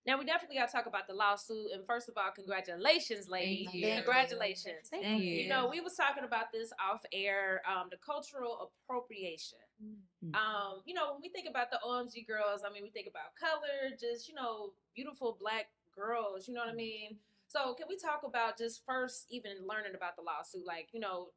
Now, we definitely got to talk about the lawsuit. And first of all, congratulations, lady. Thank you. Congratulations. Thank you. You know, we was talking about this off air, the cultural appropriation. You know, when we think about the OMG girls, I mean, we think about color, just, you know, beautiful black girls, you know what I mean? So can we talk about just first even learning about the lawsuit? Like, you know,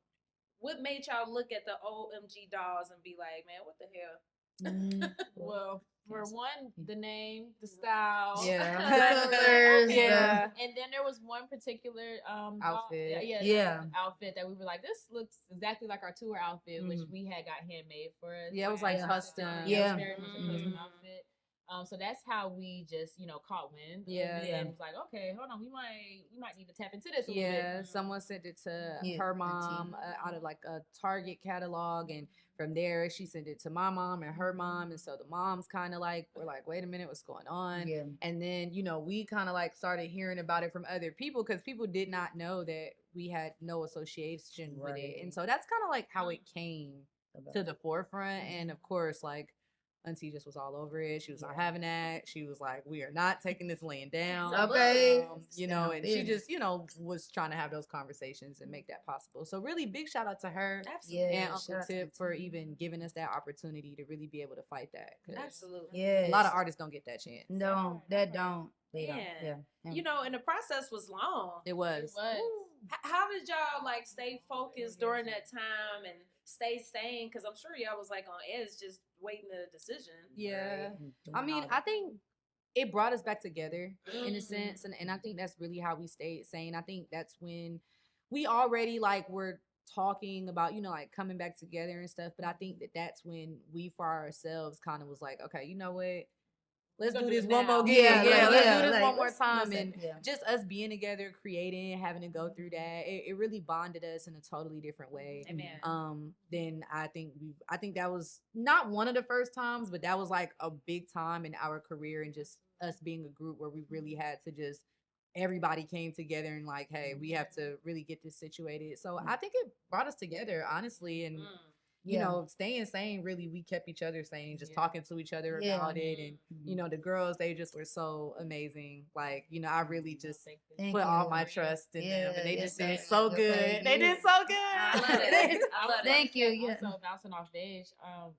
what made y'all look at the OMG dolls and be like, man, what the hell? Well, for one, the name, the style, Colors, yeah, and then there was one particular outfit, outfit that we were like, this looks exactly like our tour outfit, which we had got handmade for us. Yeah, it was like custom. Yeah, it was very much a custom outfit. So that's how we just, you know, caught wind. And was like, okay, hold on, we might need to tap into this a little bit. Someone sent it to her mom out of like a Target catalog, and from there she sent it to my mom and her mom, and so the moms kind of like were like, wait a minute, what's going on? And then, you know, we kind of like started hearing about it from other people, because people did not know that we had no association with it, and so that's kind of like how it came to the forefront. And of course, like, Auntie just was all over it. She was not having that. She was like, we are not taking this laying down. You know, and she just, you know, was trying to have those conversations and make that possible. So really big shout out to her and Uncle Tip for even giving us that opportunity to really be able to fight that. Absolutely. A lot of artists don't get that chance. No, that don't. They don't. You know, and the process was long. It was. How did y'all like stay focused during that time and stay sane? Because I'm sure y'all was like on edge just waiting a decision. Yeah. I mean, I think it brought us back together in a sense. And I think that's really how we stayed sane. I think that's when we already like were talking about, you know, like coming back together and stuff. But I think that's when we for ourselves kind of was like, okay, you know what? Let's do this one more again. Let's do this one more time. And just us being together, creating, having to go through that, it really bonded us in a totally different way. Amen. Then I think that was not one of the first times, but that was like a big time in our career, and just us being a group where we really had to just, everybody came together and like, hey, we have to really get this situated. So I think it brought us together, honestly. And you know, staying sane, really, we kept each other sane, just talking to each other about it. And, you know, the girls, they just were so amazing. Like, you know, I really just put all my trust in them. And they just did so good. They did so good. I love it. I love it. Thank you. Also, bouncing off stage,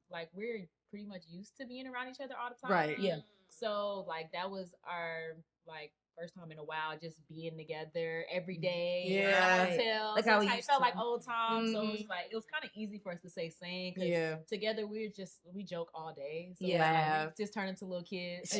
like, we're pretty much used to being around each other all the time. Right. So, like, that was our, like, first time in a while, just being together every day. Hotel. Like so how it felt like old times. So it was kind of easy for us to say sane, because together we joke all day. So we just turn into little kids.